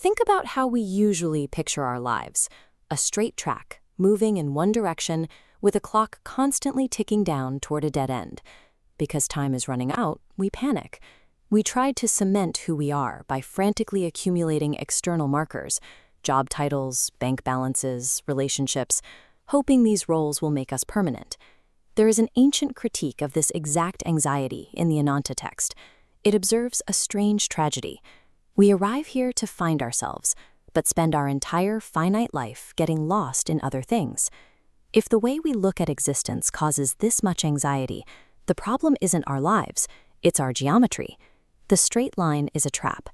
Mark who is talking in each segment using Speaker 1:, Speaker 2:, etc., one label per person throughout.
Speaker 1: Think about how we usually picture our lives: a straight track, moving in one direction, with a clock constantly ticking down toward a dead end. Because time is running out, we panic. We try to cement who we are by frantically accumulating external markers, job titles, bank balances, relationships, hoping these roles will make us permanent. There is an ancient critique of this exact anxiety in the Ananta text. It observes a strange tragedy. We arrive here to find ourselves, but spend our entire finite life getting lost in other things. If the way we look at existence causes this much anxiety, the problem isn't our lives, it's our geometry. The straight line is a trap.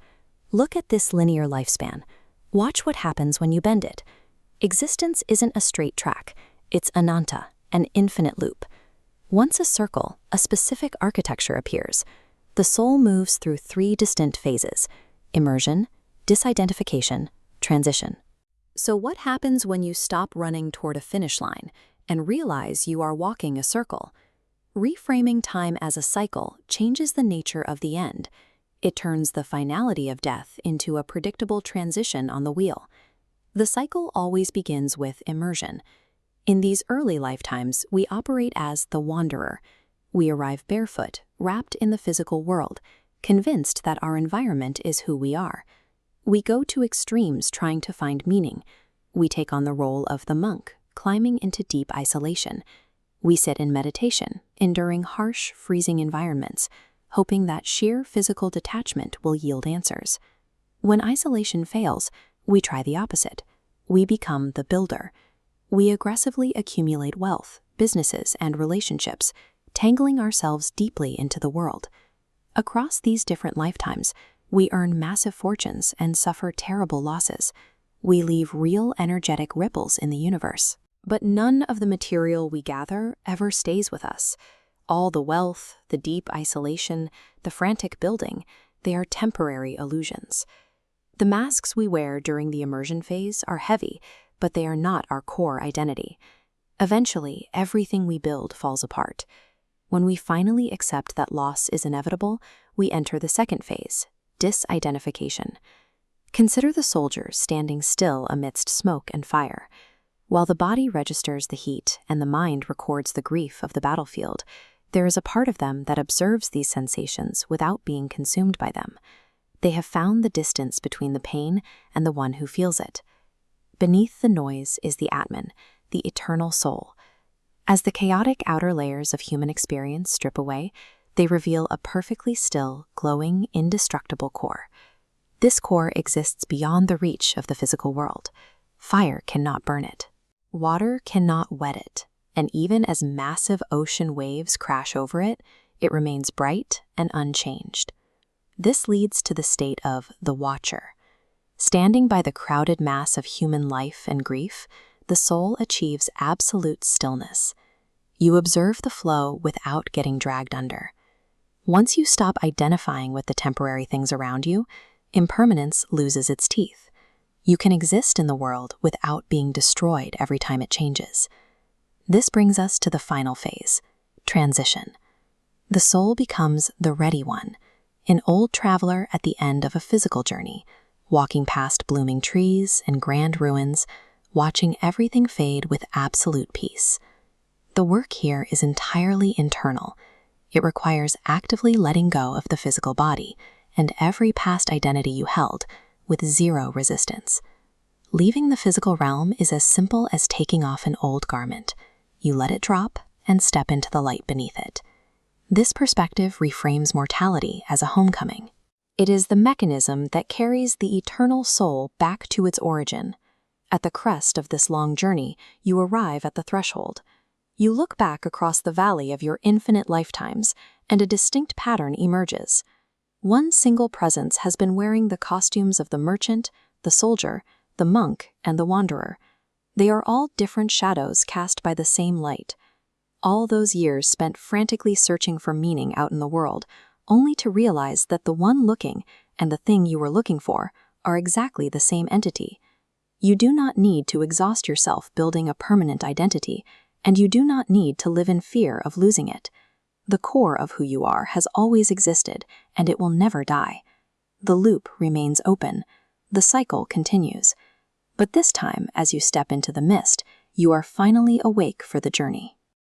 Speaker 1: Look at this linear lifespan. Watch what happens when you bend it. Existence isn't a straight track, it's Ananta, an infinite loop. Once a circle, a specific architecture appears. The soul moves through 3 distinct phases: immersion, disidentification, transition. So what happens when you stop running toward a finish line and realize you are walking a circle? Reframing time as a cycle changes the nature of the end. It turns the finality of death into a predictable transition on the wheel. The cycle always begins with immersion. In these early lifetimes, we operate as the wanderer. We arrive barefoot, wrapped in the physical world, convinced that our environment is who we are. We go to extremes trying to find meaning. We take on the role of the monk, climbing into deep isolation. We sit in meditation, enduring harsh, freezing environments, hoping that sheer physical detachment will yield answers. When isolation fails, we try the opposite. We become the builder. We aggressively accumulate wealth, businesses, and relationships, tangling ourselves deeply into the world. Across these different lifetimes, we earn massive fortunes and suffer terrible losses. We leave real energetic ripples in the universe. But none of the material we gather ever stays with us. All the wealth, the deep isolation, the frantic building, they are temporary illusions. The masks we wear during the immersion phase are heavy, but they are not our core identity. Eventually, everything we build falls apart. When we finally accept that loss is inevitable, we enter the second phase, disidentification. Consider the soldier standing still amidst smoke and fire. While the body registers the heat and the mind records the grief of the battlefield, there is a part of them that observes these sensations without being consumed by them. They have found the distance between the pain and the one who feels it. Beneath the noise is the Atman, the eternal soul. As the chaotic outer layers of human experience strip away, they reveal a perfectly still, glowing, indestructible core. This core exists beyond the reach of the physical world. Fire cannot burn it. Water cannot wet it. And even as massive ocean waves crash over it, it remains bright and unchanged. This leads to the state of the Watcher. Standing by the crowded mass of human life and grief, the soul achieves absolute stillness. You observe the flow without getting dragged under. Once you stop identifying with the temporary things around you, impermanence loses its teeth. You can exist in the world without being destroyed every time it changes. This brings us to the final phase, transition. The soul becomes the ready one, an old traveler at the end of a physical journey, walking past blooming trees and grand ruins, watching everything fade with absolute peace. The work here is entirely internal. It requires actively letting go of the physical body and every past identity you held, with zero resistance. Leaving the physical realm is as simple as taking off an old garment. You let it drop and step into the light beneath it. This perspective reframes mortality as a homecoming. It is the mechanism that carries the eternal soul back to its origin. At the crest of this long journey, you arrive at the threshold. You look back across the valley of your infinite lifetimes, and a distinct pattern emerges. One single presence has been wearing the costumes of the merchant, the soldier, the monk, and the wanderer. They are all different shadows cast by the same light. All those years spent frantically searching for meaning out in the world, only to realize that the one looking and the thing you were looking for are exactly the same entity. You do not need to exhaust yourself building a permanent identity, and you do not need to live in fear of losing it. The core of who you are has always existed, and it will never die. The loop remains open. the cycle continues. But this time, as you step into the mist, you are finally awake for the journey.